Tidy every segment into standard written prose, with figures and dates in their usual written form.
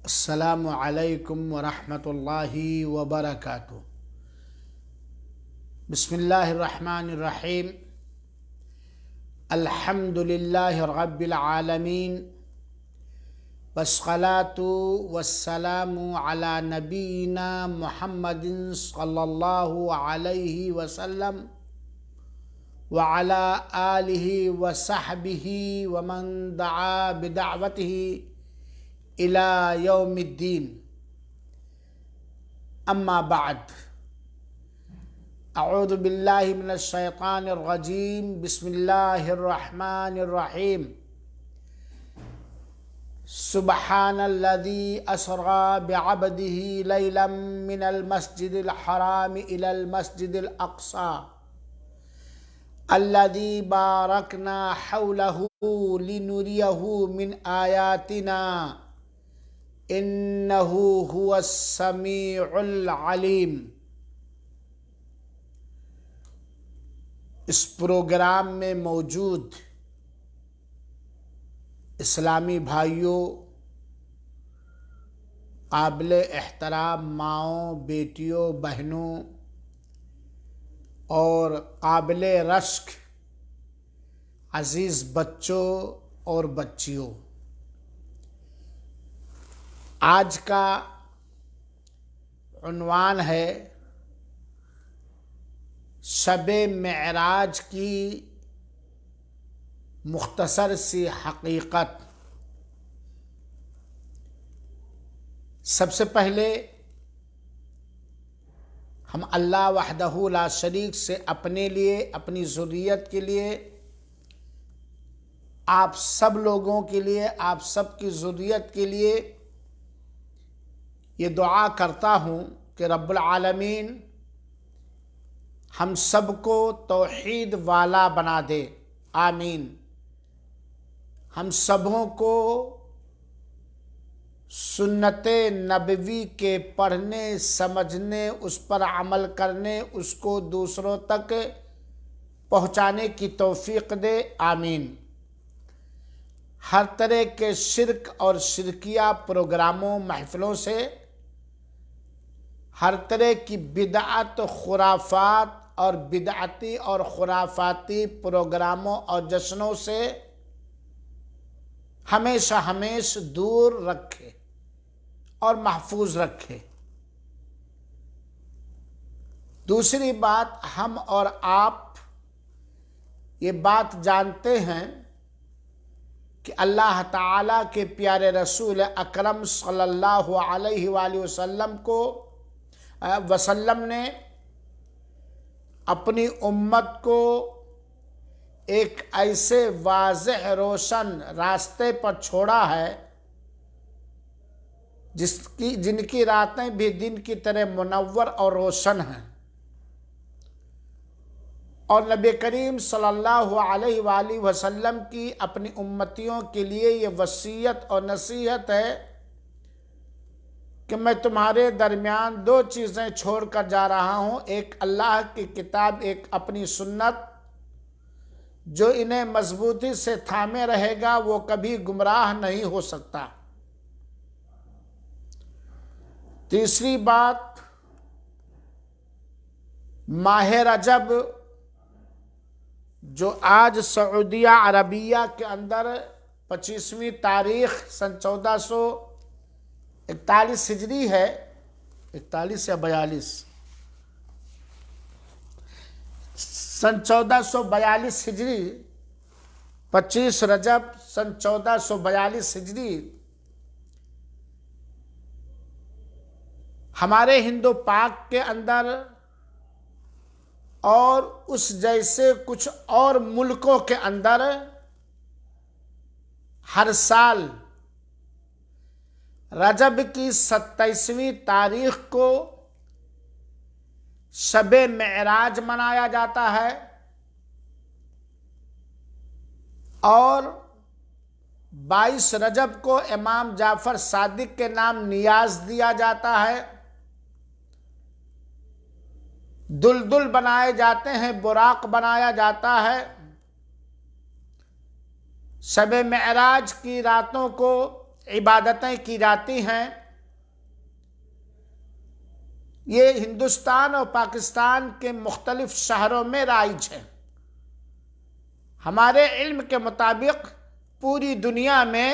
السلام علیکم ورحمۃ اللہ وبرکاتہ۔ بسم اللہ الرحمن الرحیم۔ الحمد للہ رب العالمین، والصلاة والسلام علی نبینا محمد صلی اللہ علیہ وسلم وعلی آلہ وصحبہ ومن دعا بدعوتہ الى یوم الدین، اما بعد، اعوذ باللہ من الشیطان الرجیم، بسم اللہ الرحمن الرحیم۔ سبحان الذی اسری بعبدہ لیلا من المسجد الحرام الى المسجد الاقصی الذی بارکنا حولہ لنریہ من آیاتنا انہو هو السمیع العلیم۔ اس پروگرام میں موجود اسلامی بھائیوں، قابل احترام ماؤں، بیٹیوں، بہنوں اور قابل رشک عزیز بچوں اور بچیوں، آج کا عنوان ہے شب معراج کی مختصر سی حقیقت۔ سب سے پہلے ہم اللہ وحدہ لا شریک سے اپنے لیے، اپنی ذریت کے لیے، آپ سب لوگوں کے لیے، آپ سب کی ذریت کے لیے یہ دعا کرتا ہوں کہ رب العالمین ہم سب کو توحید والا بنا دے، آمین۔ ہم سبوں کو سنت نبوی کے پڑھنے، سمجھنے، اس پر عمل کرنے، اس کو دوسروں تک پہنچانے کی توفیق دے، آمین۔ ہر طرح کے شرک اور شرکیہ پروگراموں، محفلوں سے، ہر طرح کی بدعت، خرافات اور بدعتی اور خرافاتی پروگراموں اور جشنوں سے ہمیشہ دور رکھے اور محفوظ رکھے۔ دوسری بات، ہم اور آپ یہ بات جانتے ہیں کہ اللہ تعالیٰ کے پیارے رسول اکرم صلی اللہ علیہ وآلہ وسلم نے اپنی امت کو ایک ایسے واضح روشن راستے پر چھوڑا ہے جن کی راتیں بھی دن کی طرح منور اور روشن ہیں، اور نبی کریم صلی اللہ علیہ وآلہ وسلم کی اپنی امتیوں کے لیے یہ وصیت اور نصیحت ہے کہ میں تمہارے درمیان دو چیزیں چھوڑ کر جا رہا ہوں، ایک اللہ کی کتاب، ایک اپنی سنت۔ جو انہیں مضبوطی سے تھامے رہے گا وہ کبھی گمراہ نہیں ہو سکتا۔ تیسری بات، ماہ رجب جو آج سعودیہ عربیہ کے اندر 25ویں تاریخ سن 1441 ہجری ہے، 41 یا 42 سن 1442 ہجری، 25 رجب سن 1442 ہجری، ہمارے ہندو پاک کے اندر اور اس جیسے کچھ اور ملکوں کے اندر ہر سال رجب کی 27ویں تاریخ کو شب معراج منایا جاتا ہے، اور 22 رجب کو امام جعفر صادق کے نام نیاز دیا جاتا ہے، دلدل بنائے جاتے ہیں، براق بنایا جاتا ہے۔ شب معراج کی راتوں کو عبادتیں کی جاتی ہیں۔ یہ ہندوستان اور پاکستان کے مختلف شہروں میں رائج ہے۔ ہمارے علم کے مطابق پوری دنیا میں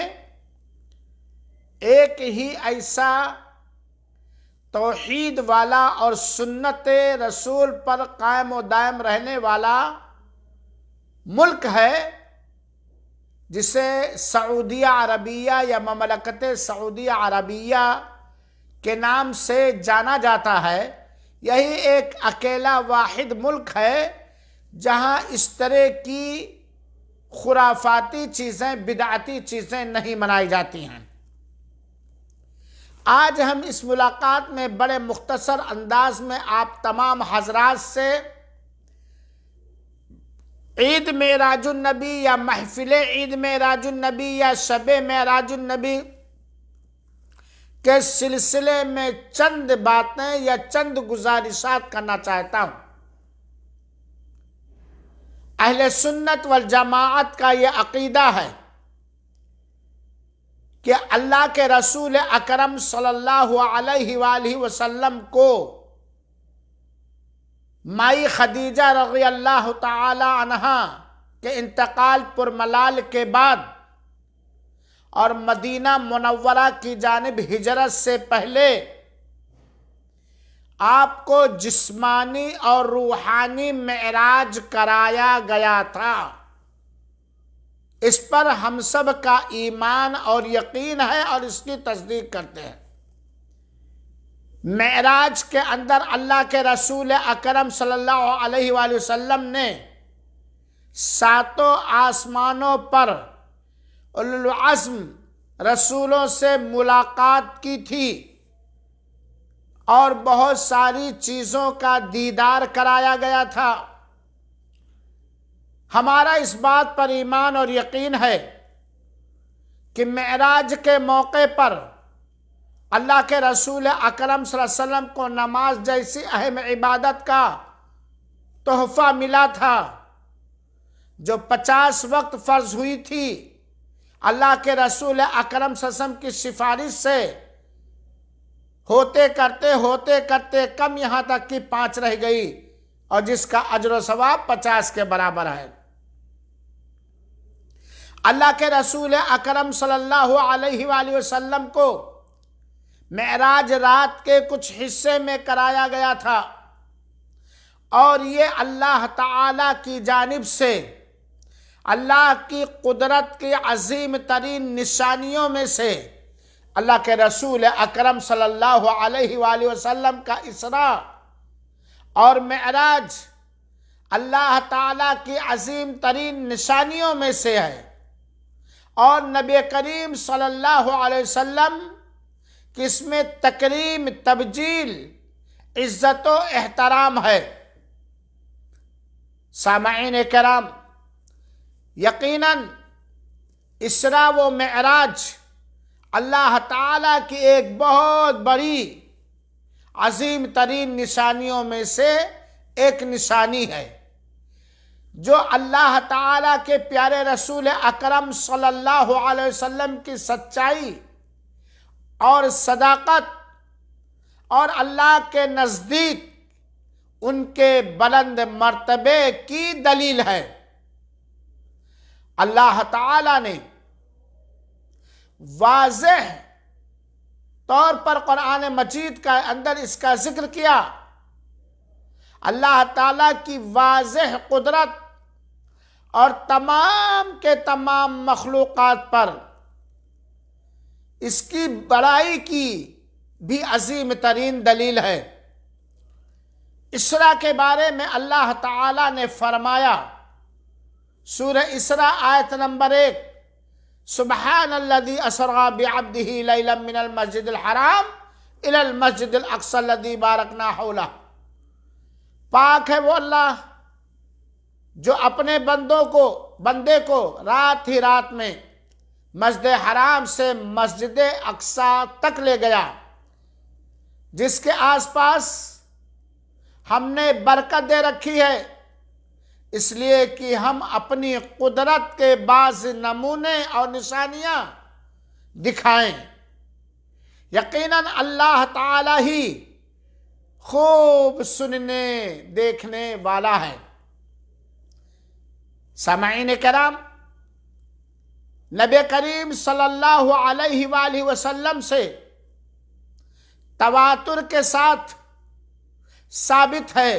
ایک ہی ایسا توحید والا اور سنت رسول پر قائم و دائم رہنے والا ملک ہے جسے سعودیہ عربیہ یا مملکت سعودیہ عربیہ کے نام سے جانا جاتا ہے۔ یہی ایک اکیلا واحد ملک ہے جہاں اس طرح کی خرافاتی چیزیں، بدعتی چیزیں نہیں منائی جاتی ہیں۔ آج ہم اس ملاقات میں بڑے مختصر انداز میں آپ تمام حضرات سے عید معراج النبی یا محفل عید معراج النبی یا شب معراج النبی کے سلسلے میں چند باتیں یا چند گزارشات کرنا چاہتا ہوں۔ اہل سنت والجماعت کا یہ عقیدہ ہے کہ اللہ کے رسول اکرم صلی اللہ علیہ وآلہ وسلم کو مائی خدیجہ رضی اللہ تعالی عنہا کے انتقال پر ملال کے بعد اور مدینہ منورہ کی جانب ہجرت سے پہلے آپ کو جسمانی اور روحانی معراج کرایا گیا تھا۔ اس پر ہم سب کا ایمان اور یقین ہے اور اس کی تصدیق کرتے ہیں۔ معراج کے اندر اللہ کے رسول اکرم صلی اللہ علیہ وآلہ وسلم نے 7 آسمانوں پر اولو العزم رسولوں سے ملاقات کی تھی اور بہت ساری چیزوں کا دیدار کرایا گیا تھا۔ ہمارا اس بات پر ایمان اور یقین ہے کہ معراج کے موقع پر اللہ کے رسول اکرم صلی اللہ علیہ وسلم کو نماز جیسی اہم عبادت کا تحفہ ملا تھا جو 50 وقت فرض ہوئی تھی۔ اللہ کے رسول اکرم صلی اللہ علیہ وسلم کی سفارش سے ہوتے کرتے کم یہاں تک کہ 5 رہ گئی اور جس کا اجر و ثواب 50 کے برابر ہے۔ اللہ کے رسول اکرم صلی اللہ علیہ وآلہ وسلم کو معراج رات کے کچھ حصے میں کرایا گیا تھا اور یہ اللہ تعالی کی جانب سے اللہ کی قدرت کی عظیم ترین نشانیوں میں سے اللہ کے رسول اکرم صلی اللہ علیہ وآلہ وسلم کا اسراء اور معراج اللہ تعالی کی عظیم ترین نشانیوں میں سے ہے، اور نبی کریم صلی اللہ علیہ وسلم کی اس میں تکریم، تبجیل، عزت و احترام ہے۔ سامعین کرام، یقیناً اسراء و معراج اللہ تعالیٰ کی ایک بہت بڑی عظیم ترین نشانیوں میں سے ایک نشانی ہے جو اللہ تعالیٰ کے پیارے رسول اکرم صلی اللہ علیہ وسلم کی سچائی اور صداقت اور اللہ کے نزدیک ان کے بلند مرتبے کی دلیل ہے۔ اللہ تعالیٰ نے واضح طور پر قرآن مجید کا اندر اس کا ذکر کیا۔ اللہ تعالیٰ کی واضح قدرت اور تمام کے تمام مخلوقات پر اس کی بڑائی کی بھی عظیم ترین دلیل ہے۔ اسراء کے بارے میں اللہ تعالیٰ نے فرمایا، سورہ اسراء آیت نمبر 1، سبحان الذی اسری بعبدہ لیلا من المسجد الحرام الی المسجد الاقصی الذی بارکنا حولہ۔ پاک ہے وہ اللہ جو اپنے بندے کو رات ہی رات میں مسجد حرام سے مسجد اقصی تک لے گیا، جس کے آس پاس ہم نے برکت دے رکھی ہے، اس لیے کہ ہم اپنی قدرت کے بعض نمونے اور نشانیاں دکھائیں۔ یقیناً اللہ تعالی ہی خوب سننے دیکھنے والا ہے۔ سامعین کرام، نبی کریم صلی اللہ علیہ وآلہ وسلم سے تواتر کے ساتھ ثابت ہے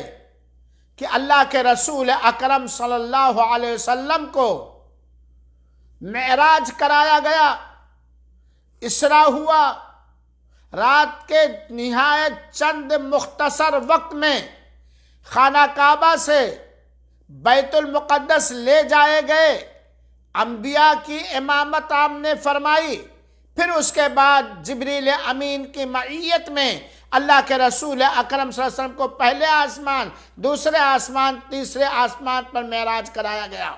کہ اللہ کے رسول اکرم صلی اللہ علیہ وسلم کو معراج کرایا گیا، اسراء ہوا، رات کے نہایت چند مختصر وقت میں خانہ کعبہ سے بیت المقدس لے جائے گئے، انبیاء کی امامت آپ نے فرمائی، پھر اس کے بعد جبریل امین کی معیت میں اللہ کے رسول اکرم صلی اللہ علیہ وسلم کو پہلے آسمان، دوسرے آسمان، تیسرے آسمان پر معراج کرایا گیا،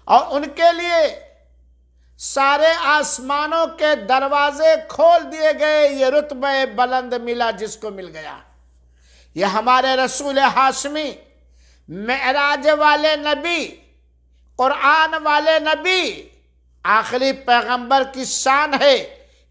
اور ان کے لیے سارے آسمانوں کے دروازے کھول دیے گئے۔ یہ رتبہ بلند ملا جس کو مل گیا۔ یہ ہمارے رسول ہاشمی، معراج والے نبی، قرآن والے نبی، آخری پیغمبر کی شان ہے،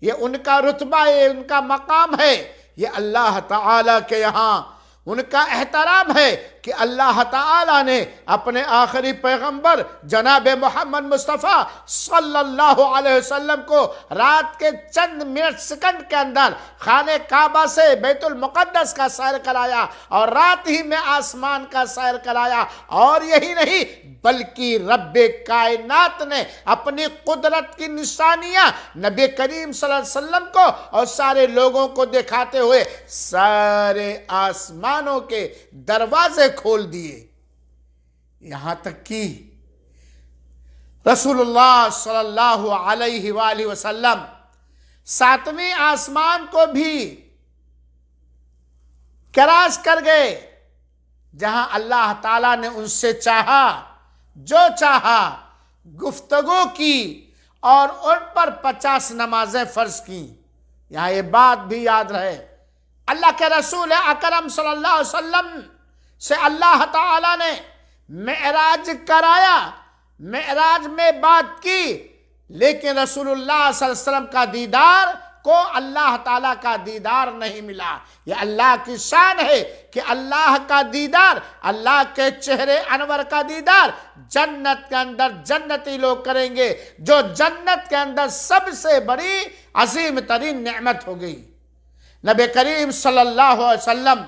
یہ ان کا رتبہ، یہ ان کا مقام ہے، یہ اللہ تعالیٰ کے یہاں ان کا احترام ہے کہ اللہ تعالیٰ نے اپنے آخری پیغمبر جناب محمد مصطفیٰ صلی اللہ علیہ وسلم کو رات کے چند منٹ سیکنڈ کے اندر خانہ کعبہ سے بیت المقدس کا سیر کرایا، اور رات ہی میں آسمان کا سیر کرایا، اور یہی نہیں بلکہ رب کائنات نے اپنی قدرت کی نشانیاں نبی کریم صلی اللہ علیہ وسلم کو اور سارے لوگوں کو دکھاتے ہوئے سارے آسمانوں کے دروازے کھول دیے، یہاں تک کہ رسول اللہ صلی اللہ علیہ وآلہ وسلم ساتویں آسمان کو بھی کراس کر گئے، جہاں اللہ تعالیٰ نے ان سے چاہا جو چاہا، گفتگو کی، اور ان پر 50 نمازیں فرض کی۔ یہاں یہ بات بھی یاد رہے، اللہ کے رسول اکرم صلی اللہ علیہ وسلم سے اللہ تعالیٰ نے معراج کرایا، معراج میں بات کی، لیکن رسول اللہ صلی اللہ علیہ وسلم کا دیدار کو اللہ تعالیٰ کا دیدار نہیں ملا۔ یہ اللہ کی شان ہے کہ اللہ کا دیدار، اللہ کے چہرے انور کا دیدار جنت کے اندر جنتی لوگ کریں گے، جو جنت کے اندر سب سے بڑی عظیم ترین نعمت ہو گئی۔ نبی کریم صلی اللہ علیہ وسلم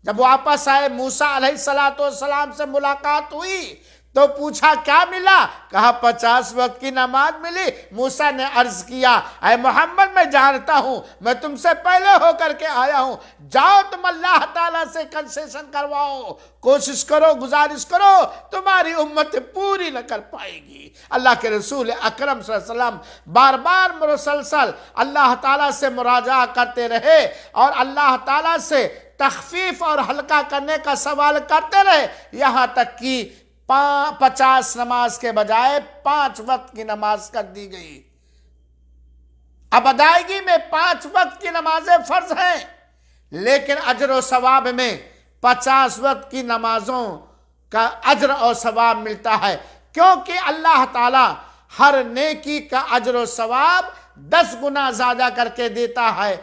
جب واپس آئے، موسیٰ علیہ السلام سے ملاقات ہوئی تو پوچھا کیا ملا؟ کہا 50 وقت کی نماز ملی۔ موسیٰ نے عرض کیا، اے محمد میں جانتا ہوں، میں تم سے پہلے ہو کر کے آیا ہوں، جاؤ تم اللہ تعالیٰ سے کنسیشن کرواؤ، کوشش کرو، گزارش کرو، تمہاری امت پوری نہ کر پائے گی۔ اللہ کے رسول اکرم صلی اللہ علیہ وسلم بار بار مسلسل اللہ تعالیٰ سے مراجعہ کرتے رہے، اور اللہ تعالیٰ سے تخفیف اور ہلکا کرنے کا سوال کرتے رہے، یہاں تک کہ 50 نماز کے بجائے 5 وقت کی نماز کر دی گئی۔ اب ادائیگی میں 5 وقت کی نمازیں فرض ہیں، لیکن اجر و ثواب میں 50 وقت کی نمازوں کا اجر اور ثواب ملتا ہے، کیونکہ اللہ تعالی ہر نیکی کا اجر و ثواب 10 گنا زیادہ کر کے دیتا ہے،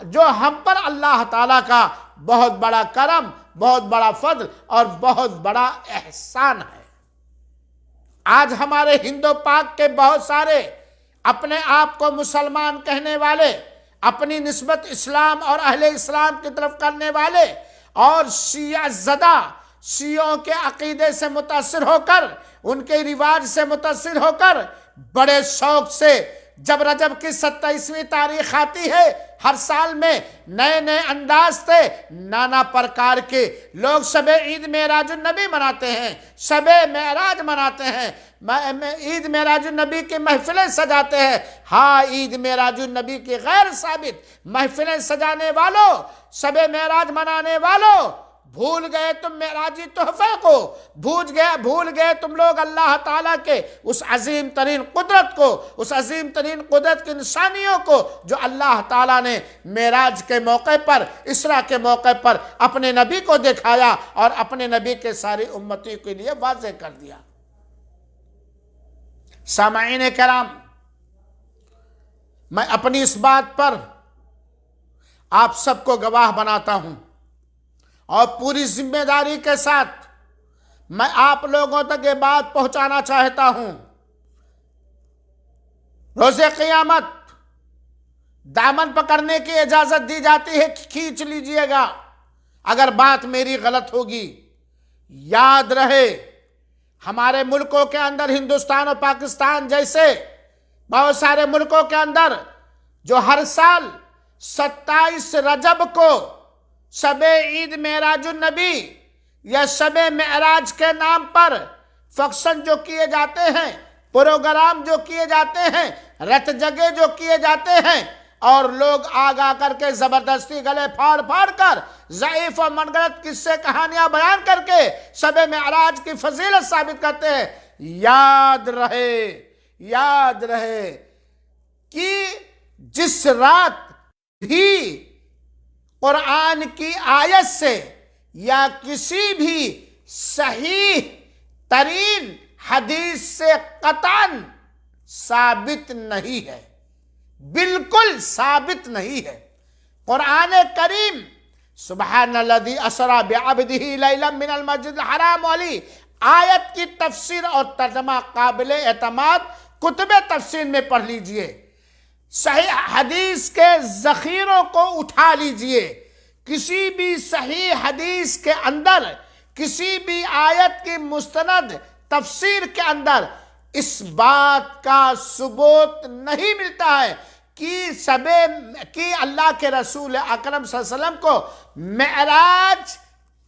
جو ہم پر اللہ تعالیٰ کا بہت بڑا کرم، بہت بڑا فضل اور بہت بڑا احسان ہے۔ آج ہمارے ہندو پاک کے بہت سارے اپنے آپ کو مسلمان کہنے والے، اپنی نسبت اسلام اور اہل اسلام کی طرف کرنے والے، اور شیعہ زدہ، شیعوں کے عقیدے سے متاثر ہو کر، ان کے رواج سے متاثر ہو کر، بڑے شوق سے جب رجب کی 27ویں تاریخ آتی ہے، ہر سال میں نئے نئے انداز سے نانا پرکار کے لوگ شب عید معراج النبی مناتے ہیں، شب معراج مناتے ہیں، عید معراج النبی کی محفلیں سجاتے ہیں۔ ہاں، عید معراج النبی کی غیر ثابت محفلیں سجانے والوں، شب معراج منانے والوں، بھول گئے تم معراجی تحفے کو، بھول گئے تم لوگ اللہ تعالیٰ کے اس عظیم ترین قدرت کو، اس عظیم ترین قدرت کی نشانیوں کو جو اللہ تعالیٰ نے معراج کے موقع پر، اسراء کے موقع پر اپنے نبی کو دکھایا اور اپنے نبی کے ساری امتی کے لیے واضح کر دیا۔ سامعین کرام، میں اپنی اس بات پر آپ سب کو گواہ بناتا ہوں اور پوری ذمہ داری کے ساتھ میں آپ لوگوں تک یہ بات پہنچانا چاہتا ہوں، روز قیامت دامن پکڑنے کی اجازت دی جاتی ہے، کھینچ لیجئے گا اگر بات میری غلط ہوگی۔ یاد رہے ہمارے ملکوں کے اندر، ہندوستان اور پاکستان جیسے بہت سارے ملکوں کے اندر، جو ہر سال 27 رجب کو شب عید معراج النبی یا شب معراج کے نام پر فنکشن جو کیے جاتے ہیں، پروگرام جو کیے جاتے ہیں، رت جگہ جو کیے جاتے ہیں، اور لوگ آ کر کے زبردستی گلے پھاڑ پھاڑ کر ضعیف اور منگڑت قصے کہانیاں بیان کر کے شب معراج کی فضیلت ثابت کرتے ہیں۔ یاد رہے کہ جس رات بھی قرآن کی آیت سے یا کسی بھی صحیح ترین حدیث سے قطعاً ثابت نہیں ہے، بالکل ثابت نہیں ہے۔ قرآن کریم سبحان الذی اسری بعبدہ لیلا من المسجد الحرام والی آیت کی تفسیر اور ترجمہ قابل اعتماد کتب تفسیر میں پڑھ لیجئے، صحیح حدیث کے ذخیروں کو اٹھا لیجئے، کسی بھی صحیح حدیث کے اندر، کسی بھی آیت کی مستند تفسیر کے اندر اس بات کا ثبوت نہیں ملتا ہے کہ اللہ کے رسول اکرم صلی اللہ علیہ وسلم کو معراج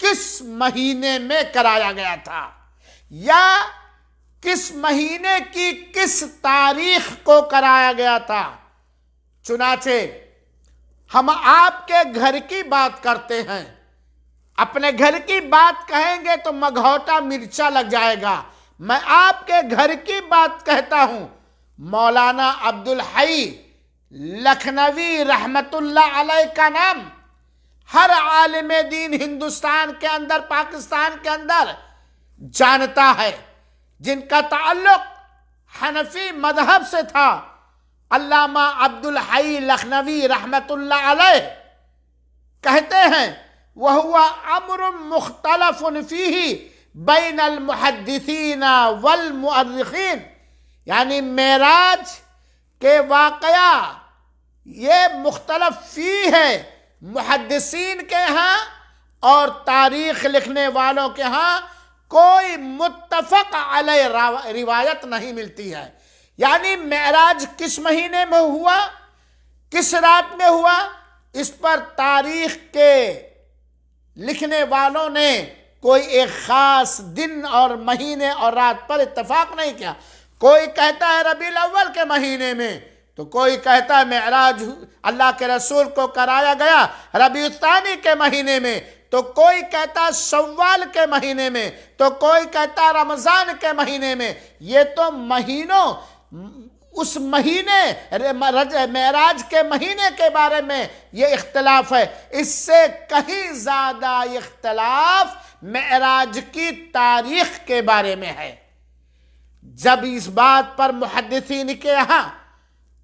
کس مہینے میں کرایا گیا تھا یا کس مہینے کی کس تاریخ کو کرایا گیا تھا۔ چنانچہ ہم آپ کے گھر کی بات کرتے ہیں، اپنے گھر کی بات کہیں گے تو مگھوٹا مرچا لگ جائے گا۔ میں آپ کے گھر کی بات کہتا ہوں، مولانا عبدالحی لکھنوی رحمت اللہ علیہ کا نام ہر عالم دین ہندوستان کے اندر، پاکستان کے اندر جانتا ہے، جن کا تعلق حنفی مذہب سے تھا۔ علامہ عبدالحی لکھنوی رحمت اللہ علیہ کہتے ہیں وَهُوَ أَمْرٌ مُخْتَلَفٌ فِيهِ بَيْنَ الْمُحَدِّثِينَ وَالْمُؤَرِّخِينَ، یعنی معراج کے واقعہ یہ مختلف فی ہے، محدثین کے ہاں اور تاریخ لکھنے والوں کے ہاں کوئی متفق علیہ روایت نہیں ملتی ہے۔ یعنی معراج کس مہینے میں ہوا، کس رات میں ہوا، اس پر تاریخ کے لکھنے والوں نے کوئی ایک خاص دن اور مہینے اور رات پر اتفاق نہیں کیا۔ کوئی کہتا ہے ربیع الاول کے مہینے میں، تو کوئی کہتا ہے معراج اللہ کے رسول کو کرایا گیا ربیع الثانی کے مہینے میں، تو کوئی کہتا شوال کے مہینے میں، تو کوئی کہتا رمضان کے مہینے میں۔ یہ تو مہینوں، اس مہینے معراج کے مہینے کے بارے میں یہ اختلاف ہے۔ اس سے کہیں زیادہ اختلاف معراج کی تاریخ کے بارے میں ہے۔ جب اس بات پر محدثین کے یہاں،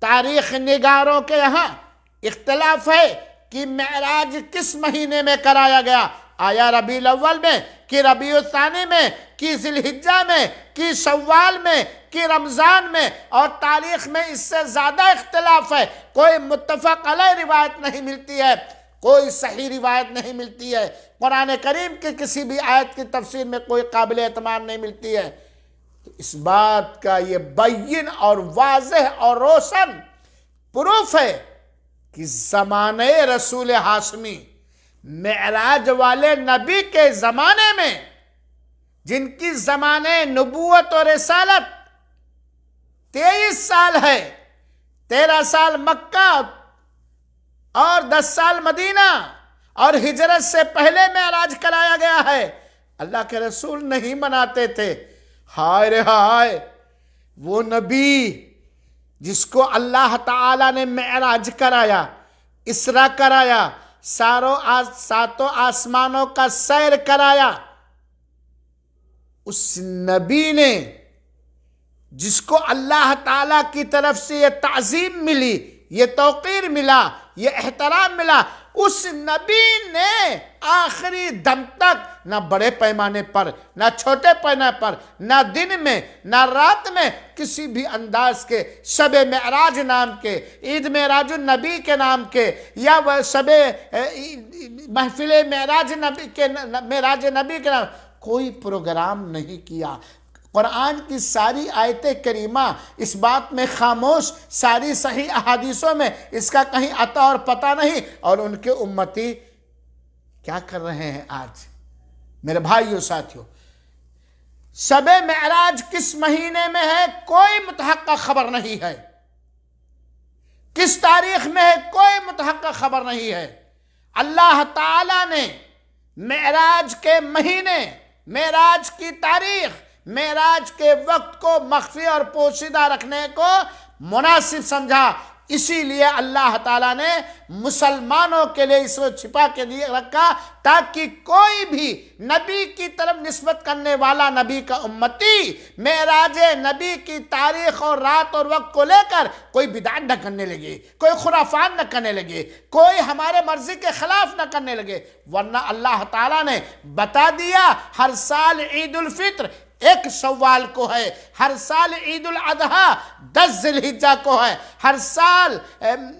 تاریخ نگاروں کے یہاں اختلاف ہے کہ معراج کس مہینے میں کرایا گیا، آیا ربیع الاول میں کہ ربیع الثانی میں کہ ذی الحجہ میں کہ شوال میں کہ رمضان میں، اور تاریخ میں اس سے زیادہ اختلاف ہے۔ کوئی متفق علیہ روایت نہیں ملتی ہے، کوئی صحیح روایت نہیں ملتی ہے، قرآن کریم کی کسی بھی آیت کی تفسیر میں کوئی قابل اعتماد نہیں ملتی ہے۔ تو اس بات کا یہ بین اور واضح اور روشن پروف ہے کہ زمانے رسول ہاشمی، معراج والے نبی کے زمانے میں، جن کی زمانے نبوت اور رسالت 23 سال ہے، 13 سال مکہ اور 10 سال مدینہ، اور ہجرت سے پہلے معراج کرایا گیا ہے، اللہ کے رسول نہیں مناتے تھے۔ ہائے رے ہائے، وہ نبی جس کو اللہ تعالیٰ نے معراج کرایا، اسرا کرایا، ساتوں آسمانوں کا سیر کرایا، اس نبی نے جس کو اللہ تعالیٰ کی طرف سے یہ تعظیم ملی، یہ توقیر ملا، یہ احترام ملا، اس نبی نے آخری دم تک نہ بڑے پیمانے پر، نہ چھوٹے پیمانے پر، نہ دن میں نہ رات میں کسی بھی انداز کے شب معراج نام کے، عید معراج النبی کے نام کے، یا وہ شب محفل معراج نبی کے نام، کوئی پروگرام نہیں کیا۔ قرآن کی ساری آیت کریمہ اس بات میں خاموش، ساری صحیح احادیثوں میں اس کا کہیں عطا اور پتہ نہیں، اور ان کے امتی کیا کر رہے ہیں آج؟ میرے بھائیو ساتھیو، شب معراج کس مہینے میں ہے کوئی متحقق خبر نہیں ہے، کس تاریخ میں ہے کوئی متحقق خبر نہیں ہے۔ اللہ تعالیٰ نے معراج کے مہینے، معراج کی تاریخ، معراج کے وقت کو مخفی اور پوشیدہ رکھنے کو مناسب سمجھا، اسی لیے اللہ تعالیٰ نے مسلمانوں کے لیے اس کو چھپا کے لیے رکھا، تاکہ کوئی بھی نبی کی طرف نسبت کرنے والا نبی کا امتی معراج نبی کی تاریخ اور رات اور وقت کو لے کر کوئی بدعت نہ کرنے لگے، کوئی خرافات نہ کرنے لگے، کوئی ہمارے مرضی کے خلاف نہ کرنے لگے، ورنہ اللہ تعالیٰ نے بتا دیا ہر سال عید الفطر 1 شوال کو ہے، ہر سال عید الاضحیٰ 10 ذی الحجہ کو ہے، ہر سال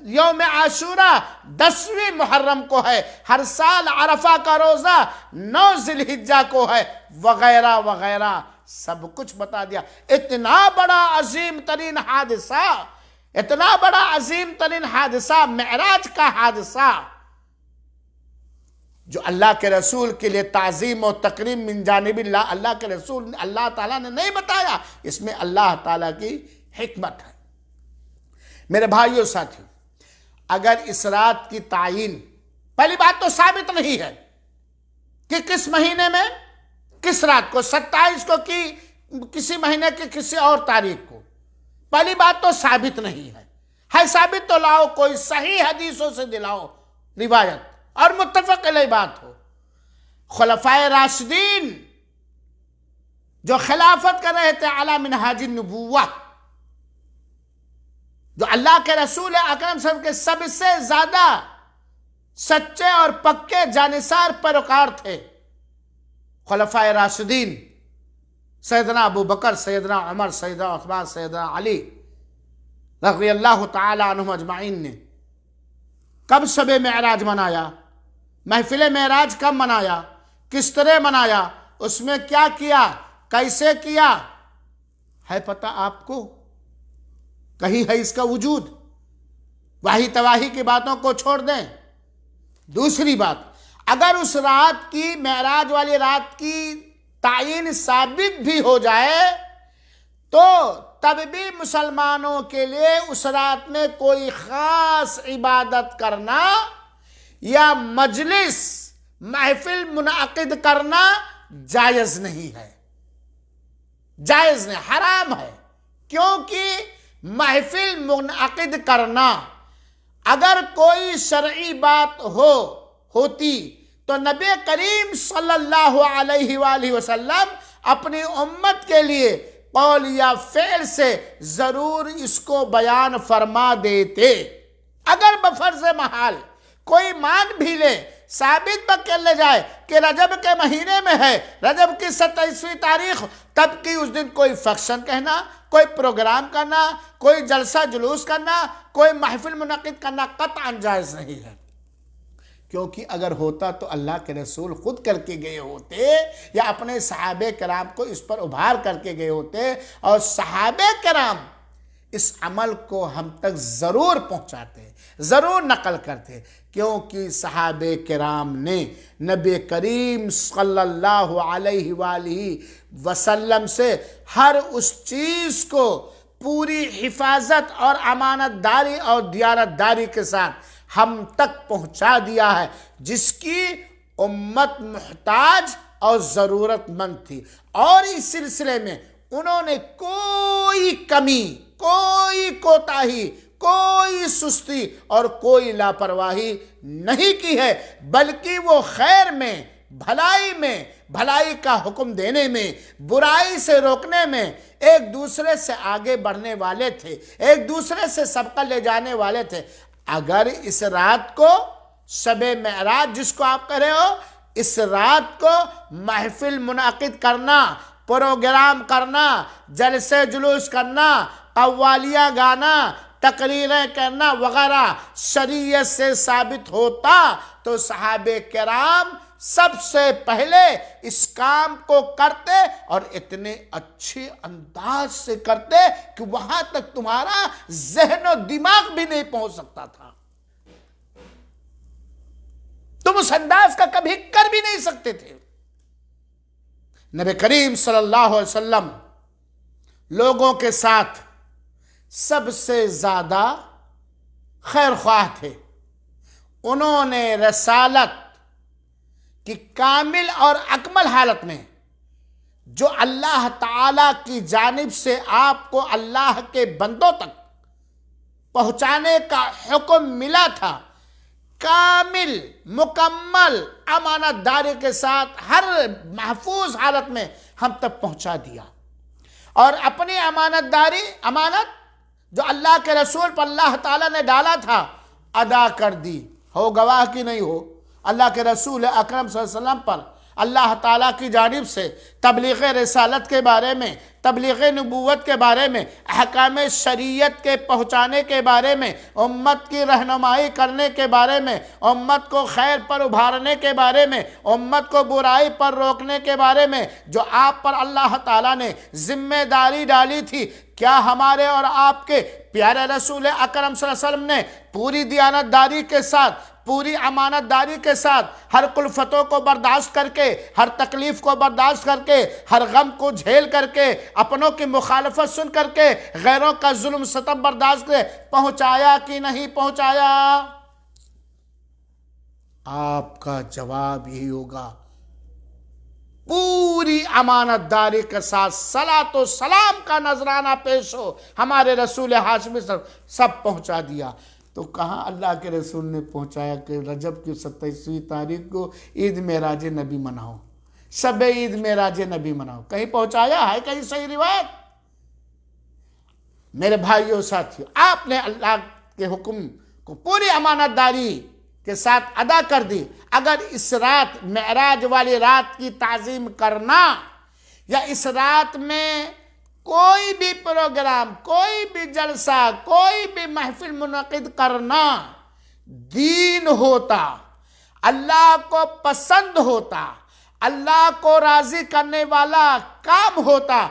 یوم عاشوراء 10ویں محرم کو ہے، ہر سال عرفہ کا روزہ 9 ذی الحجہ کو ہے، وغیرہ وغیرہ سب کچھ بتا دیا۔ اتنا بڑا عظیم ترین حادثہ، اتنا بڑا عظیم ترین حادثہ، معراج کا حادثہ، جو اللہ کے رسول کے لیے تعظیم و تکریم من جانب اللہ، اللہ کے رسول اللہ تعالیٰ نے نہیں بتایا، اس میں اللہ تعالیٰ کی حکمت ہے۔ میرے بھائیو ساتھیو، اگر اس رات کی تعین، پہلی بات تو ثابت نہیں ہے کہ کس مہینے میں کس رات کو، 27 کو کی کسی مہینے کی کسی اور تاریخ کو، پہلی بات تو ثابت نہیں ہے ثابت تو لاؤ، کوئی صحیح حدیثوں سے دلاؤ روایت اور متفق علیہ بات ہو۔ خلفائے راشدین جو خلافت کر رہے تھے علی منہاج النبوہ، جو اللہ کے رسول اکرم صلی اللہ علیہ وسلم کے سب سے زیادہ سچے اور پکے جانثار پیروکار تھے، خلفائے راشدین سیدنا ابو بکر، سیدنا عمر، سیدنا عثمان، سیدنا علی رضی اللہ تعالی عنہم اجمعین نے کب شب معراج منایا، محفل معراج کب منایا، کس طرح منایا، اس میں کیا کیا، کیسے کیا، ہے پتہ آپ کو؟ کہیں ہے اس کا وجود؟ واہی تواہی کی باتوں کو چھوڑ دیں۔ دوسری بات، اگر اس رات کی، معراج والی رات کی تعین ثابت بھی ہو جائے تو تب بھی مسلمانوں کے لیے اس رات میں کوئی خاص عبادت کرنا یا مجلس محفل منعقد کرنا جائز نہیں ہے، جائز نہیں، حرام ہے۔ کیونکہ محفل منعقد کرنا اگر کوئی شرعی بات ہوتی تو نبی کریم صلی اللہ علیہ وآلہ وسلم اپنی امت کے لیے قول یا فعل سے ضرور اس کو بیان فرما دیتے۔ اگر بفرض محال کوئی مان بھی لے، ثابت کر لے جائے کہ رجب کے مہینے میں ہے، رجب کی 27ویں تاریخ، تب کی اس دن کوئی فنکشن کہنا، کوئی پروگرام کرنا، کوئی جلسہ جلوس کرنا، کوئی محفل منعقد کرنا قطعاً جائز نہیں ہے۔ کیونکہ اگر ہوتا تو اللہ کے رسول خود کر کے گئے ہوتے یا اپنے صحابہ کرام کو اس پر ابھار کر کے گئے ہوتے، اور صحابہ کرام اس عمل کو ہم تک ضرور پہنچاتے، ضرور نقل کرتے، کیونکہ صحابہ کرام نے نبی کریم صلی اللہ علیہ وآلہ وسلم سے ہر اس چیز کو پوری حفاظت اور امانت داری اور دیانت داری کے ساتھ ہم تک پہنچا دیا ہے، جس کی امت محتاج اور ضرورت مند تھی، اور اس سلسلے میں انہوں نے کوئی کمی، کوئی کوتاہی، کوئی سستی اور کوئی لاپرواہی نہیں کی ہے، بلکہ وہ خیر میں، بھلائی کا حکم دینے میں، برائی سے روکنے میں ایک دوسرے سے آگے بڑھنے والے تھے، ایک دوسرے سے سبقت لے جانے والے تھے۔ اگر اس رات کو شب معراج جس کو آپ کہہ رہے ہو، اس رات کو محفل منعقد کرنا، پروگرام کرنا، جلسے جلوس کرنا، قوالیاں گانا، تقریریں کرنا وغیرہ شریعت سے ثابت ہوتا تو صحابہ کرام سب سے پہلے اس کام کو کرتے، اور اتنے اچھے انداز سے کرتے کہ وہاں تک تمہارا ذہن و دماغ بھی نہیں پہنچ سکتا تھا، تم اس انداز کا کبھی کر بھی نہیں سکتے تھے۔ نبی کریم صلی اللہ علیہ وسلم لوگوں کے ساتھ سب سے زیادہ خیر خواہ تھے۔ انہوں نے رسالت کی کامل اور اکمل حالت میں جو اللہ تعالی کی جانب سے آپ کو اللہ کے بندوں تک پہنچانے کا حکم ملا تھا، کامل مکمل امانت داری کے ساتھ ہر محفوظ حالت میں ہم تک پہنچا دیا، اور اپنی امانت جو اللہ کے رسول پر اللہ تعالیٰ نے ڈالا تھا ادا کر دی۔ ہو گواہ کی نہیں ہو، اللہ کے رسول اکرم صلی اللہ علیہ وسلم پر اللہ تعالیٰ کی جانب سے تبلیغ رسالت کے بارے میں، تبلیغ نبوت کے بارے میں، احکام شریعت کے پہنچانے کے بارے میں، امت کی رہنمائی کرنے کے بارے میں، امت کو خیر پر ابھارنے کے بارے میں، امت کو برائی پر روکنے کے بارے میں جو آپ پر اللہ تعالیٰ نے ذمہ داری ڈالی تھی، کیا ہمارے اور آپ کے پیارے رسول اکرم صلی اللہ علیہ وسلم نے پوری دیانت داری کے ساتھ، پوری امانت داری کے ساتھ، ہر کلفتوں کو برداشت کر کے، ہر تکلیف کو برداشت کر کے، ہر غم کو جھیل کر کے، اپنوں کی مخالفت سن کر کے، غیروں کا ظلم ستم برداشت کے پہنچایا کہ نہیں پہنچایا؟ آپ کا جواب یہی ہوگا، پوری امانت داری کے ساتھ صلاۃ و سلام کا نذرانہ پیش ہو، ہمارے رسول ہاشمی سب پہنچا دیا۔ تو کہاں اللہ کے رسول نے پہنچایا کہ رجب کی 27ویں تاریخ کو عید معراج نبی مناؤ، شب عید معراج نبی مناؤ، کہیں پہنچایا ہے؟ کہیں صحیح روایت؟ میرے بھائیوں ساتھیوں، آپ نے اللہ کے حکم کو پوری امانت داری کے ساتھ ادا کر دی۔ اگر اس رات معراج والی رات کی تعظیم کرنا، یا اس رات میں کوئی بھی پروگرام، کوئی بھی جلسہ، کوئی بھی محفل منعقد کرنا دین ہوتا، اللہ کو پسند ہوتا، اللہ کو راضی کرنے والا کام ہوتا،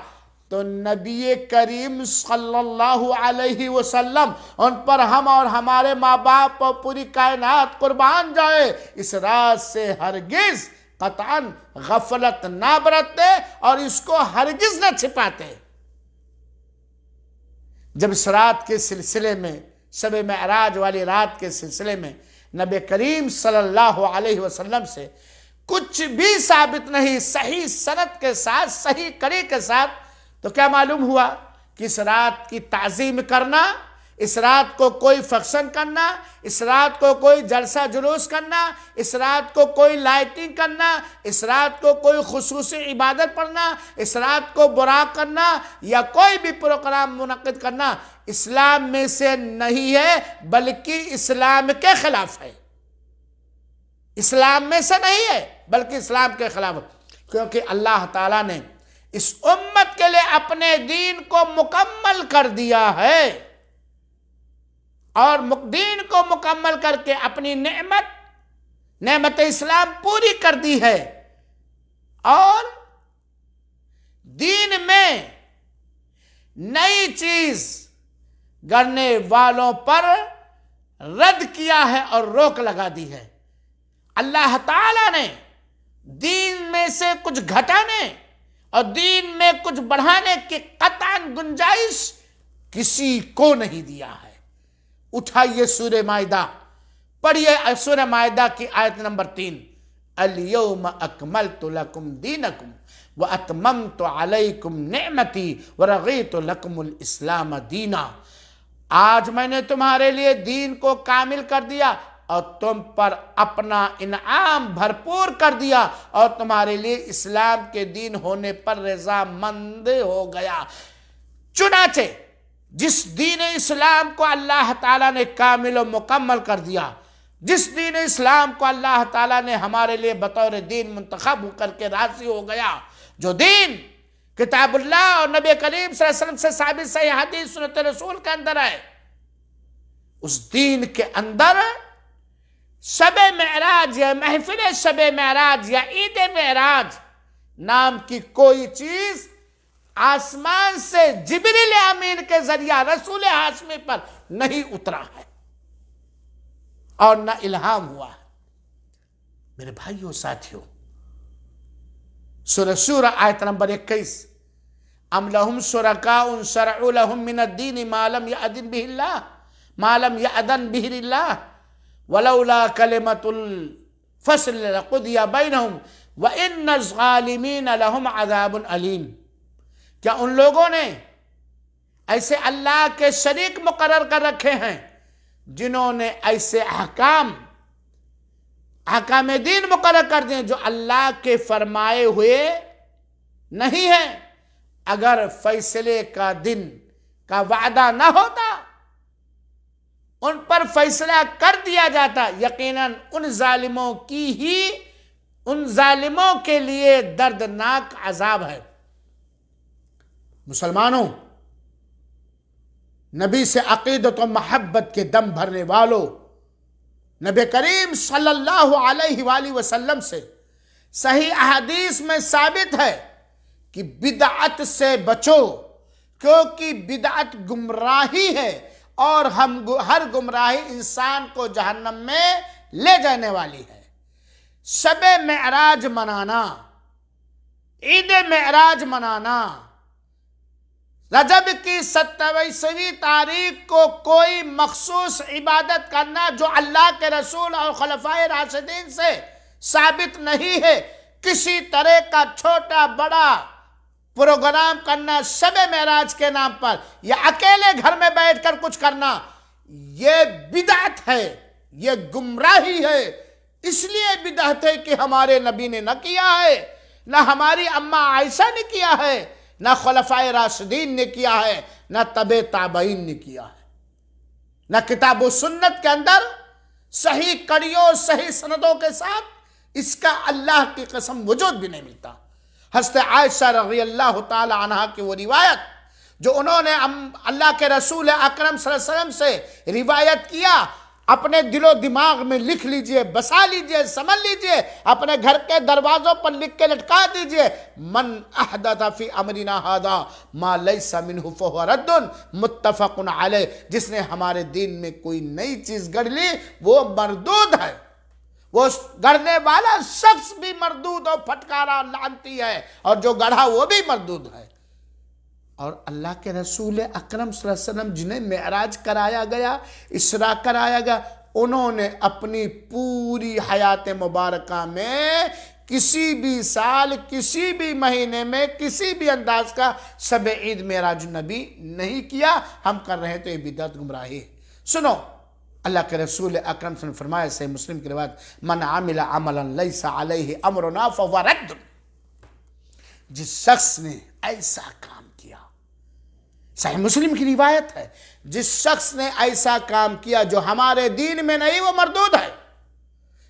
تو نبی کریم صلی اللہ علیہ وسلم، ان پر ہم اور ہمارے ماں باپ اور پوری کائنات قربان جائے، اس رات سے ہرگز قطعاً غفلت نہ برتتے اور اس کو ہرگز نہ چھپاتے۔ جب اس رات کے سلسلے میں، شب معراج والی رات کے سلسلے میں نبی کریم صلی اللہ علیہ وسلم سے کچھ بھی ثابت نہیں صحیح سند کے ساتھ، صحیح کڑی کے ساتھ، تو کیا معلوم ہوا کہ اس رات کی تعظیم کرنا، اس رات کو کوئی فنکشن کرنا، اس رات کو کوئی جلسہ جلوس کرنا، اس رات کو کوئی لائٹنگ کرنا، اس رات کو کوئی خصوصی عبادت پڑھنا، اس رات کو براق کرنا یا کوئی بھی پروگرام منعقد کرنا اسلام میں سے نہیں ہے، بلکہ اسلام کے خلاف ہے۔ اسلام میں سے نہیں ہے بلکہ اسلام کے خلاف ہے، کیونکہ اللہ تعالیٰ نے اس امت کے لیے اپنے دین کو مکمل کر دیا ہے، اور دین کو مکمل کر کے اپنی نعمت اسلام پوری کر دی ہے، اور دین میں نئی چیز گرنے والوں پر رد کیا ہے اور روک لگا دی ہے۔ اللہ تعالیٰ نے دین میں سے کچھ گھٹانے اور دین میں کچھ بڑھانے کی قطعاً گنجائش کسی کو نہیں دیا ہے۔ اٹھائیے سورہ مائدہ، پڑھیے سورہ مائدہ کی آیت نمبر 3، اليوم اکملت لکم دینکم واتممت علیکم نعمتی ورضیت لکم الاسلام دینا۔ آج میں نے تمہارے لیے دین کو کامل کر دیا اور تم پر اپنا انعام بھرپور کر دیا، اور تمہارے لیے اسلام کے دین ہونے پر رضامند ہو گیا۔ چنانچہ جس دین اسلام کو اللہ تعالیٰ نے کامل و مکمل کر دیا، جس دین اسلام کو اللہ تعالیٰ نے ہمارے لیے بطور دین منتخب کر کے راضی ہو گیا، جو دین کتاب اللہ اور نبی کریم صلی اللہ علیہ وسلم سے ثابت صحیح حدیث سنت رسول کے اندر ہے، اس دین کے اندر شب معراج یا محفل شب معراج یا عید معراج نام کی کوئی چیز آسمان سے جبریل امین کے ذریعہ رسول ہاشمی پر نہیں اترا ہے اور نہ الہام ہوا ہے۔ میرے بھائیوں ساتھیوں، سورہ شورى آیت نمبر 21، ام لہم شرکاء شرعوا لہم من الدین ما لم یأذن بہ اللہ ولولا کلمۃ الفصل لقضی بینہم وان الظالمین لہم عذاب علیم۔ کیا ان لوگوں نے ایسے اللہ کے شریک مقرر کر رکھے ہیں جنہوں نے ایسے احکام دین مقرر کر دیں جو اللہ کے فرمائے ہوئے نہیں ہیں؟ اگر فیصلے کا دن کا وعدہ نہ ہوتا، ان پر فیصلہ کر دیا جاتا، یقیناً ان ظالموں کے لیے دردناک عذاب ہے۔ مسلمانوں، نبی سے عقیدت و محبت کے دم بھرنے والوں، نبی کریم صلی اللہ علیہ وآلہ وسلم سے صحیح احادیث میں ثابت ہے کہ بدعت سے بچو، کیونکہ بدعت گمراہی ہے اور ہر گمراہی انسان کو جہنم میں لے جانے والی ہے۔ شب معراج منانا، عید معراج منانا، رجب کی 27ویں تاریخ کو کوئی مخصوص عبادت کرنا جو اللہ کے رسول اور خلفائے راشدین سے ثابت نہیں ہے، کسی طرح کا چھوٹا بڑا پروگرام کرنا شب معراج کے نام پر یا اکیلے گھر میں بیٹھ کر کچھ کرنا، یہ بدعت ہے، یہ گمراہی ہے۔ اس لیے بدعت ہے کہ ہمارے نبی نے نہ کیا ہے، نہ ہماری اماں عائشہ نے کیا ہے، نہ خلفائے راشدین نے کیا ہے، نہ تبع تابعین نے کیا ہے، نہ کتاب و سنت کے اندر صحیح کڑیوں صحیح سندوں کے ساتھ اس کا اللہ کی قسم وجود بھی نہیں ملتا۔ حضرت عائشہ رضی اللہ تعالی عنہ کی وہ روایت جو انہوں نے اللہ کے رسول اکرم صلی اللہ علیہ وسلم سے روایت کیا، اپنے دل و دماغ میں لکھ لیجئے، بسا لیجئے، سمجھ لیجئے، اپنے گھر کے دروازوں پر لکھ کے لٹکا دیجئے، من احدث فی امرنا ھذا ما لیس منہ فہو رد، متفق علیہ۔ جس نے ہمارے دین میں کوئی نئی چیز گڑھ لی وہ مردود ہے، وہ گڑھنے والا شخص بھی مردود اور پھٹکارا لعنتی ہے، اور جو گڑھا وہ بھی مردود ہے۔ اور اللہ کے رسول اکرم صلی اللہ علیہ وسلم جنہیں معراج کرایا گیا، اسراء کرایا گیا، انہوں نے اپنی پوری حیات مبارکہ میں کسی بھی سال، کسی بھی مہینے میں، کسی بھی انداز کا شب عید معراج النبی نہیں کیا۔ ہم کر رہے تو یہ بدعت گمراہی ہے۔ سنو، اللہ کے رسول اکرم صلی اللہ علیہ وسلم فرمایا، صحیح مسلم کی روایت، من عمل عملا لیس علیہ امرنا فہو رد۔ جس شخص نے ایسا کام کیا، صحیح مسلم کی روایت ہے، جس شخص نے ایسا کام کیا جو ہمارے دین میں نہیں، وہ مردود ہے۔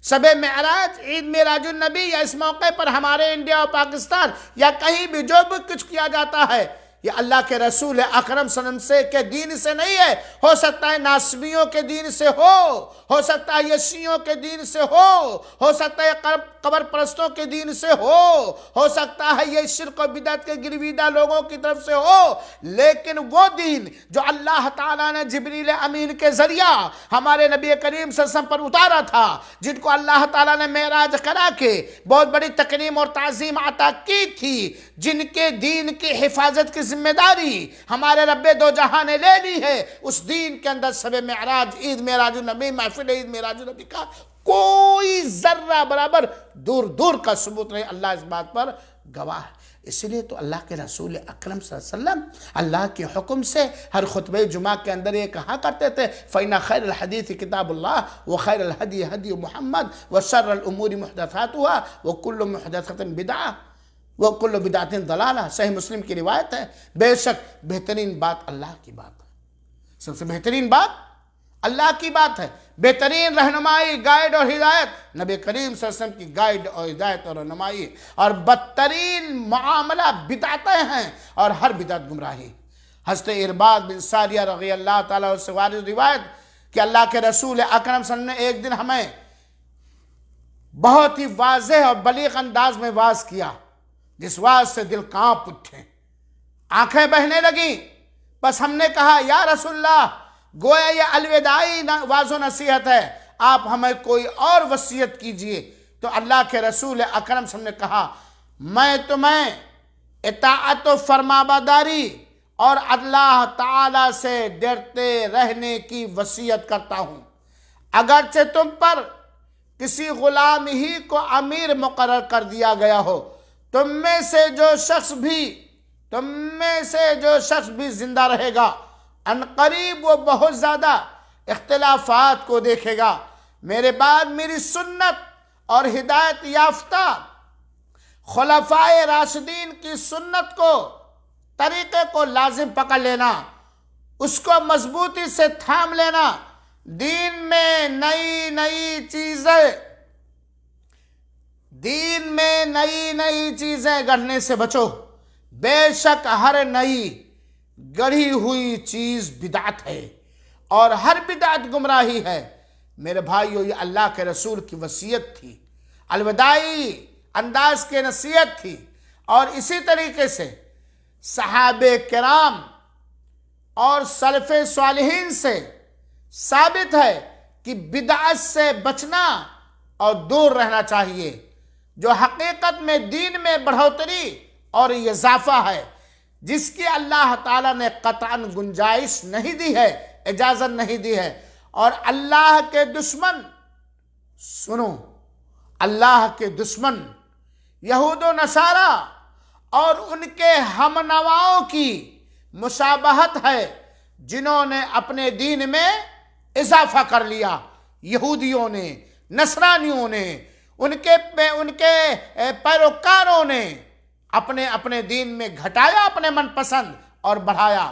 شب معراج، عید معراج النبی، یا اس موقع پر ہمارے انڈیا اور پاکستان یا کہیں بھی جو بھی کچھ کیا جاتا ہے، یہ اللہ کے رسول اکرم صلی اللہ علیہ وسلم کے دین سے نہیں ہے۔ ہو سکتا ہے ناصبیوں کے دین سے ہو سکتا ہے یہ شیعوں کے دین سے ہو سکتا ہے قبر پرستوں کے دین سے ہو سکتا ہے یہ شرک و بدعت کے گرویدہ لوگوں کی طرف سے ہو، لیکن وہ دین جو اللہ تعالیٰ نے جبریل امین کے ذریعہ ہمارے نبی کریم صلی اللہ علیہ وسلم پر اتارا تھا، جن کو اللہ تعالیٰ نے معراج کرا کے بہت بڑی تکریم اور تعظیم عطا کی تھی، جن کے دین کی حفاظت کی ذمہ داری ہمارے رب دو جہاں نے لے لی ہے، اس دین کے اندر شب معراج، عید معراج النبی، محفل عید معراج النبی کا کوئی ذرہ برابر دور کا ثبوت نہیں۔ اللہ اس بات پر گواہ ہے۔ اس لیے تو اللہ کے رسول اکرم صلی اللہ علیہ وسلم اللہ کے حکم سے ہر خطبہ جمعہ کے اندر یہ کہا کرتے تھے، فَإِنَّ خَيْرَ الْحَدِيثِ كِتَابُ اللَّهِ وَخَيْرَ الْهَدْيِ هَدْيُ مُحَمَّدٍ وَشَرَّ الْأُمُورِ مُحْدَثَاتُهَا وَكُلُّ مُحْدَثَةٍ بِدْعَةٍ وَكُلُّ بِدْعَةٍ ضَلَالَةٍ۔ صحیح مسلم کی روایت ہے، بے شک بہترین بات اللہ کی بات ہے، سب سے بہترین بات اللہ کی بات ہے، بہترین رہنمائی، گائیڈ اور ہدایت نبی کریم صلی اللہ علیہ وسلم کی گائیڈ اور ہدایت اور رہنمائی، اور بدترین معاملہ بدعتیں ہیں اور ہر بدعت گمراہی۔ حضرت ارباد بن ساریہ رضی اللہ تعالیٰ سے وارد روایت کہ اللہ کے رسول اکرم صلی اللہ علیہ وسلم نے ایک دن ہمیں بہت ہی واضح اور بلیغ انداز میں واز کیا، جس واز سے دل کانپ اٹھے، آنکھیں بہنے لگیں۔ بس ہم نے کہا یا رسول اللہ، گویا یہ الوداعی واز و نصیحت ہے، آپ ہمیں کوئی اور وصیت کیجئے۔ تو اللہ کے رسول اکرم صلی اللہ علیہ وسلم نے کہا، میں تمہیں اطاعت و فرمانبرداری اور اللہ تعالیٰ سے ڈرتے رہنے کی وصیت کرتا ہوں۔ اگرچہ تم پر کسی غلام ہی کو امیر مقرر کر دیا گیا ہو، تم میں سے جو شخص بھی زندہ رہے گا، عنقریب وہ بہت زیادہ اختلافات کو دیکھے گا۔ میرے بعد میری سنت اور ہدایت یافتہ خلفائے راشدین کی سنت کو، طریقے کو لازم پکڑ لینا، اس کو مضبوطی سے تھام لینا۔ دین میں نئی چیزیں گڑھنے سے بچو، بے شک ہر نئی گڑھی ہوئی چیز بدعت ہے اور ہر بدعت گمراہی ہے۔ میرے بھائیو، یہ اللہ کے رسول کی وصیت تھی، الوداعی انداز کی نصیحت تھی، اور اسی طریقے سے صحابہ کرام اور سلف صالحین سے ثابت ہے کہ بدعت سے بچنا اور دور رہنا چاہیے، جو حقیقت میں دین میں بڑھوتری اور اضافہ ہے، جس کی اللہ تعالیٰ نے قطعاً گنجائش نہیں دی ہے، اجازت نہیں دی ہے۔ اور اللہ کے دشمن، سنو، اللہ کے دشمن یہود و نصارہ اور ان کے ہم نواؤں کی مشابہت ہے، جنہوں نے اپنے دین میں اضافہ کر لیا۔ یہودیوں نے، نصرانیوں نے، ان کے پیروکاروں نے اپنے دین میں گھٹایا اپنے من پسند اور بڑھایا،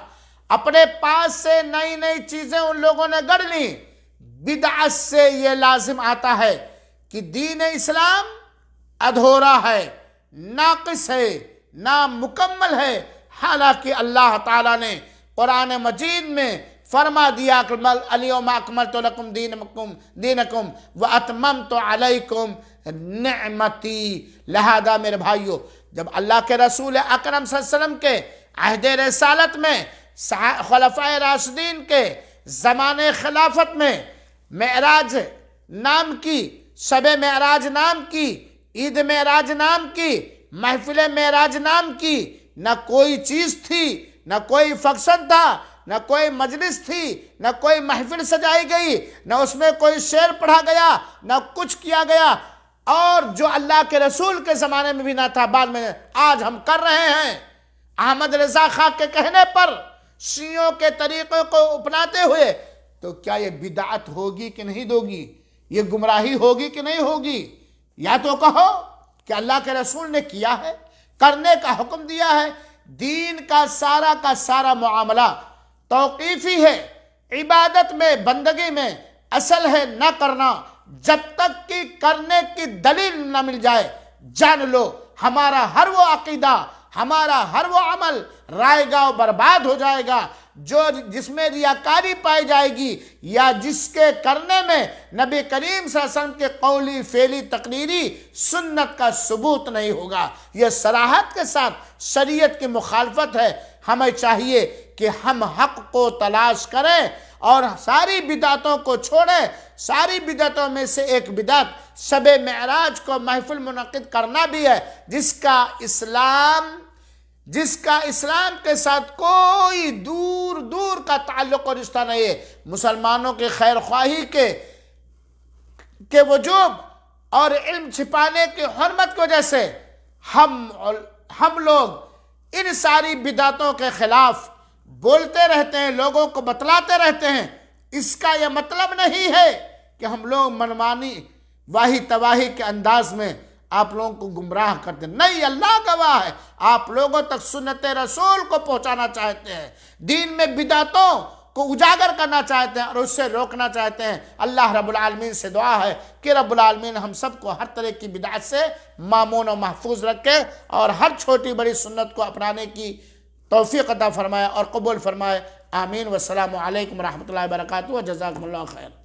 اپنے پاس سے نئی چیزیں ان لوگوں نے گڑھ لیں۔ بدعت سے یہ لازم آتا ہے کہ دین اسلام ادھورا ہے، ناقص ہے، نامکمل ہے، حالانکہ اللہ تعالیٰ نے قرآن مجید میں فرما دیا کہ الیوم اکملت لکم دینکم واتممت علیکم نعمتی۔ لہذا میرے بھائیو، جب اللہ کے رسول اکرم صلی اللہ علیہ وسلم کے عہد رسالت میں، خلفائے راشدین کے زمانے خلافت میں معراج نام کی، شب معراج نام کی، عید معراج نام کی، محفل معراج نام کی نہ کوئی چیز تھی، نہ کوئی فنکشن تھا، نہ کوئی مجلس تھی، نہ کوئی محفل سجائی گئی، نہ اس میں کوئی شعر پڑھا گیا، نہ کچھ کیا گیا، اور جو اللہ کے رسول کے زمانے میں بھی نہ تھا، بعد میں آج ہم کر رہے ہیں احمد رضا خان کے کہنے پر، شیعوں کے طریقوں کو اپناتے ہوئے۔ تو کیا یہ بدعت ہوگی کہ نہیں ہوگی؟ یہ گمراہی ہوگی کہ نہیں ہوگی؟ یا تو کہو کہ اللہ کے رسول نے کیا ہے، کرنے کا حکم دیا ہے۔ دین کا سارا معاملہ توقیفی ہے، عبادت میں، بندگی میں اصل ہے نہ کرنا، جب تک کہ کرنے کی دلیل نہ مل جائے۔ جان لو، ہمارا ہر وہ عقیدہ، ہمارا ہر وہ عمل رائے گا و برباد ہو جائے گا جس میں ریاکاری پائی جائے گی، یا جس کے کرنے میں نبی کریم صلی اللہ علیہ وسلم کے قولی، فعلی، تقریری سنت کا ثبوت نہیں ہوگا۔ یہ صراحت کے ساتھ شریعت کی مخالفت ہے۔ ہمیں چاہیے کہ ہم حق کو تلاش کریں اور ساری بدعتوں کو چھوڑیں۔ ساری بدعتوں میں سے ایک بدعت شب معراج کو محفل منعقد کرنا بھی ہے، جس کا اسلام کے ساتھ کوئی دور کا تعلق اور رشتہ نہیں ہے۔ مسلمانوں کے خیر خواہی کے وجوب اور علم چھپانے کی حرمت کی وجہ سے ہم لوگ ان ساری بدعتوں کے خلاف بولتے رہتے ہیں، لوگوں کو بتلاتے رہتے ہیں۔ اس کا یہ مطلب نہیں ہے کہ ہم لوگ منمانی واہی تواہی کے انداز میں آپ لوگوں کو گمراہ کرتے ہیں۔ نہیں، اللہ گواہ ہے، آپ لوگوں تک سنت رسول کو پہنچانا چاہتے ہیں۔ دین میں بدعتوں کو اجاگر کرنا چاہتے ہیں اور اس سے روکنا چاہتے ہیں۔ اللہ رب العالمین سے دعا ہے کہ رب العالمین ہم سب کو ہر طرح کی بدعت سے مامون و محفوظ رکھے اور ہر چھوٹی بڑی سنت کو اپنانے کی توفیق عطا فرمائے اور قبول فرمائے۔ آمین۔ والسلام علیکم ورحمۃ اللہ وبرکاتہ۔ جزاکم اللہ خیر۔